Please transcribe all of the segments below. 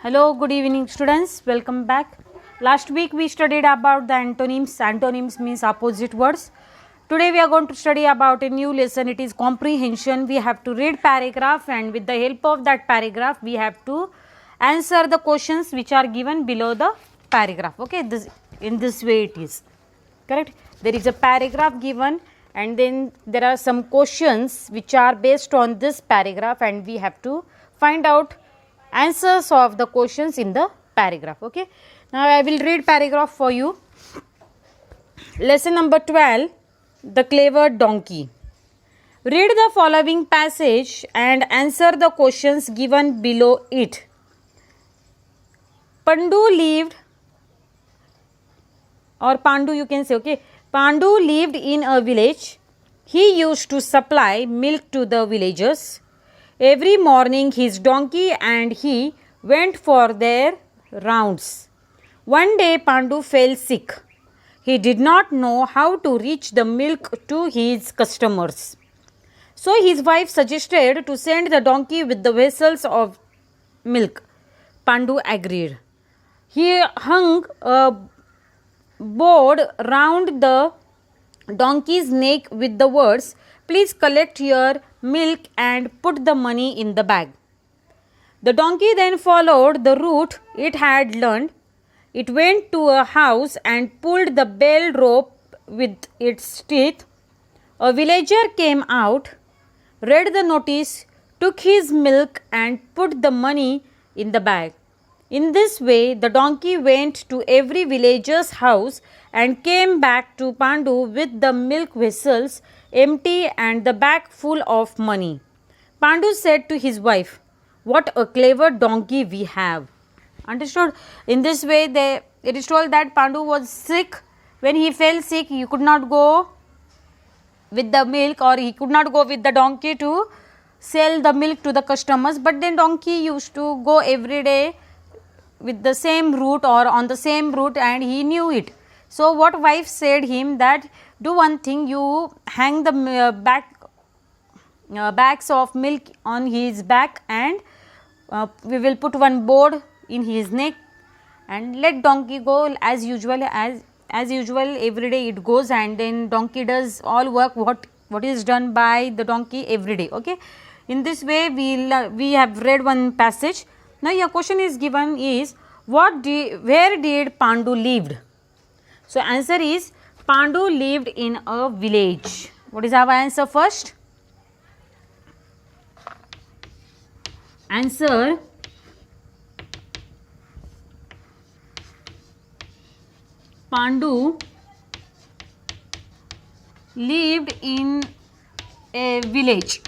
Hello, good evening students, welcome back. Last week we studied about the antonyms. Antonyms means opposite words. Today we are going to study about a new lesson. It is comprehension. We have to read paragraph and with the help of that paragraph we have to answer the questions which are given below the paragraph. Okay, in this way it is correct. There is a paragraph given and then there are some questions which are based on this paragraph and we have to find out answers of the questions in the paragraph. Okay, now I will read paragraph for you. Lesson number 12, the clever donkey. Read the following passage and answer the questions given below it. Pandu lived, or Pandu you can say, okay, Pandu lived in a village. He used to supply milk to the villagers. Every morning his donkey and he went for their rounds. One day Pandu fell sick. He did not know how to reach the milk to his customers. So his wife suggested to send the donkey with the vessels of milk. Pandu agreed. He hung a board round the donkey's neck with the words, "Please collect your milk and put the money in the bag." The donkey then followed the route it had learned. It went to a house and pulled the bell rope with its teeth. A villager came out, read the notice, took his milk and put the money in the bag. In this way, the donkey went to every villager's house and came back to Pandu with the milk vessels empty and the bag full of money. Pandu said to his wife, "What a clever donkey we have." Understood? In this way, it is told that Pandu was sick. When he fell sick, he could not go with the milk, or he could not go with the donkey to sell the milk to the customers, but then donkey used to go every day with the same route or on the same route and he knew it. So what wife said him that, do one thing, you hang the bags of milk on his back and we will put one board in his neck and let donkey go as usual, as usual every day it goes, and then donkey does all work what is done by the donkey every day. Okay, in this way we have read one passage. Now your question is given is, where did Pandu lived? So answer is, Pandu lived in a village. What is our answer first? Answer, Pandu lived in a village.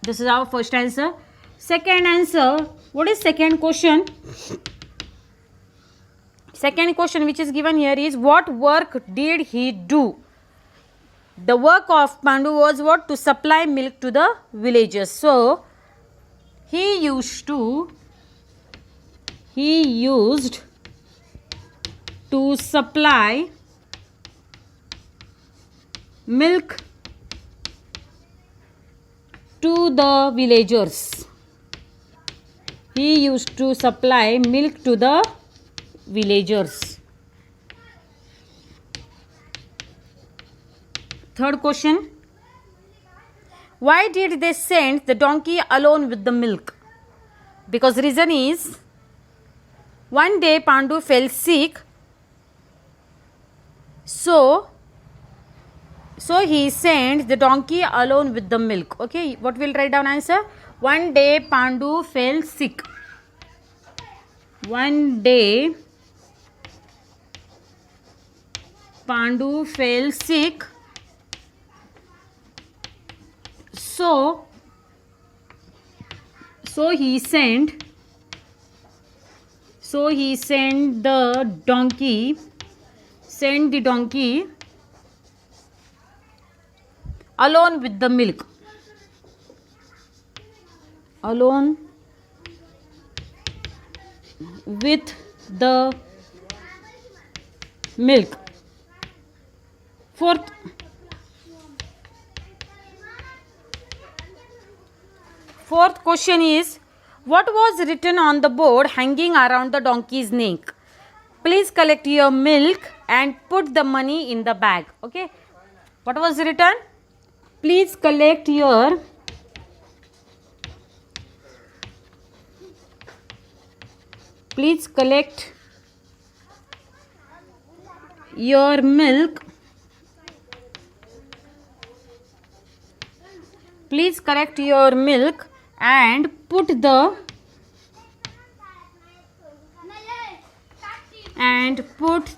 This is our first answer. Second answer, what is second question? Second question which is given here is, what work did he do? The work of Pandu was what? To supply milk to the villagers. So he used to supply milk to the villagers. He used to supply milk to the villagers. Third question, why did they send the donkey alone with the milk? Because reason is, one day Pandu fell sick, so he sent the donkey alone with the milk. Okay, what will write down answer? One day Pandu fell sick. One day Pandu fell sick, so he sent the donkey alone with the milk. Alone with the milk. Fourth question is, What was written on the board hanging around the donkey's neck? Please collect your milk and put the money in the bag. Okay. What was written? Please collect your milk. Please collect your milk and put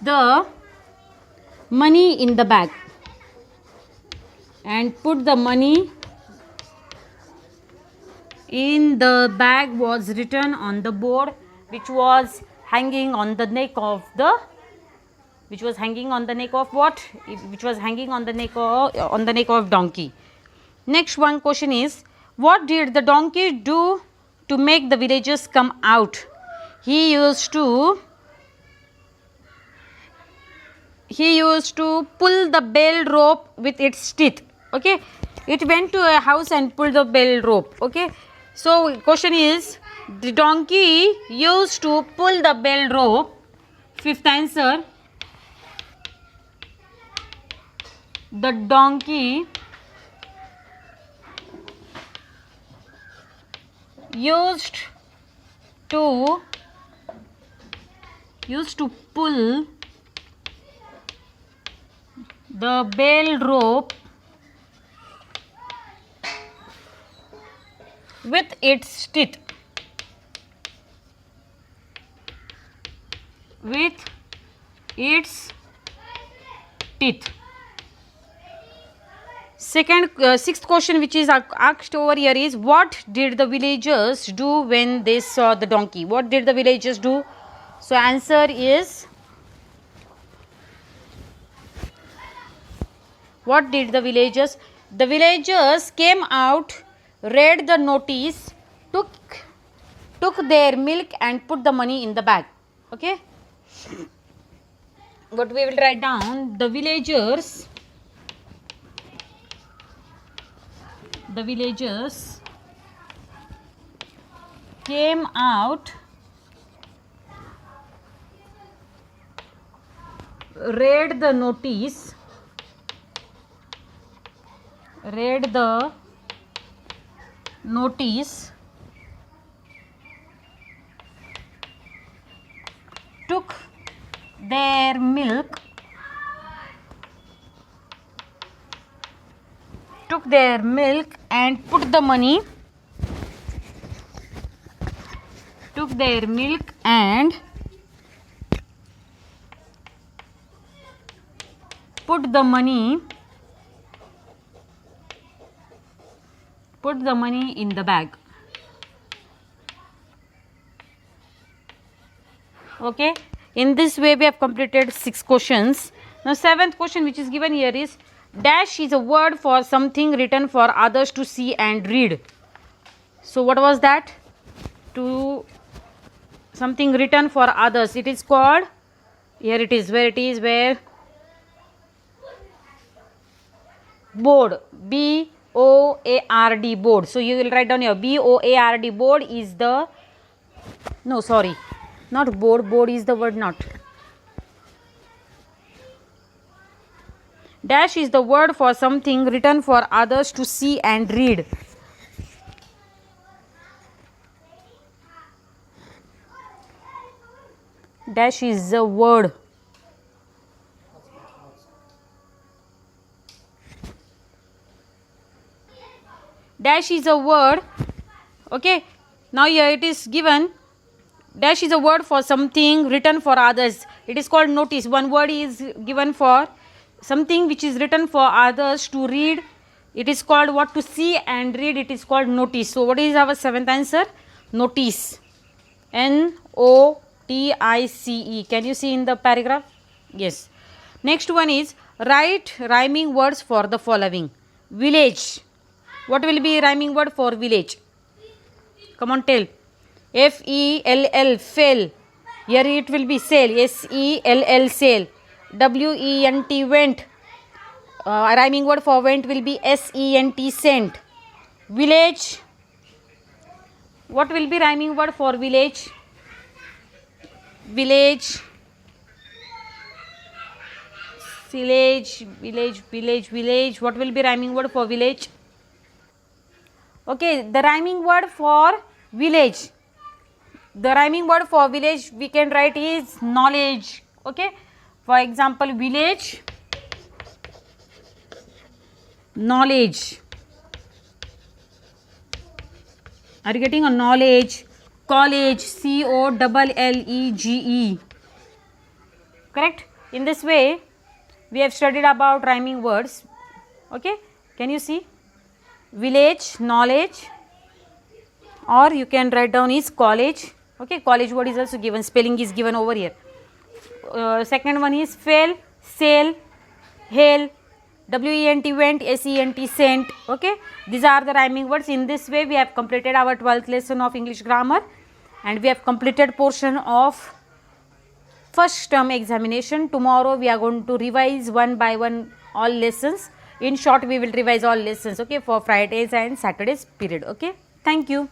the money in the bag. And put the money in the bag was written on the board, which was hanging on the neck of what? Which was hanging on the neck of donkey. Next one question is, what did the donkey do to make the villagers come out? He used to pull the bell rope with its teeth. Okay, it went to a house and pulled the bell rope. Okay, so question is, the donkey used to pull the bell rope. Fifth answer, the donkey used to pull the bell rope with its teeth. Sixth question which is asked over here is, what did the villagers do when they saw the donkey? What did the villagers do? So answer is, what did the villagers? The villagers came out, read the notice, took their milk and put the money in the bag. Okay. What we will write down, the villagers came out, read the notice, took their milk and put the money in the bag. Okay, in this way we have completed 6 questions. Now 7th question which is given here is, dash is a word for something written for others to see and read. So what was that? To something written for others, it is called, here it is, where board, BOARD, board. So you will write down here, BOARD, board is the, no sorry, not board is the word, not. Dash is the word for something written for others to see and read. Dash is the word. Dash is a word. Okay, now here it is given, dash is a word for something written for others. It is called notice. One word is given for something which is written for others to read. It is called what? To see and read. It is called notice. So what is our 7th answer? Notice. NOTICE. Can you see in the paragraph? Yes. Next one is, write rhyming words for the following. Village. What will be rhyming word for village? Come on, tell. FELL, fell. Here it will be sell. SELL, sell. WENT, went. Rhyming word for went will be SENT, sent. Village. What will be rhyming word for village? Village, village. What will be rhyming word for village? Okay, the rhyming word for village. The rhyming word for village we can write is knowledge. Okay, for example, village, knowledge. Are you getting a knowledge? College, COLLEGE. Correct? In this way, we have studied about rhyming words. Okay, can you see? Village, knowledge, or you can write down is college. Okay, college word is also given, spelling is given over here. Second one is fail, sail, hail, WENT, went, SENT, sent. Okay, these are the rhyming words. In this way, we have completed our 12th lesson of English grammar, and we have completed portion of first term examination. Tomorrow we are going to revise one by one all lessons. In short, we will revise all lessons, okay, for Fridays and Saturdays period. Okay, thank you.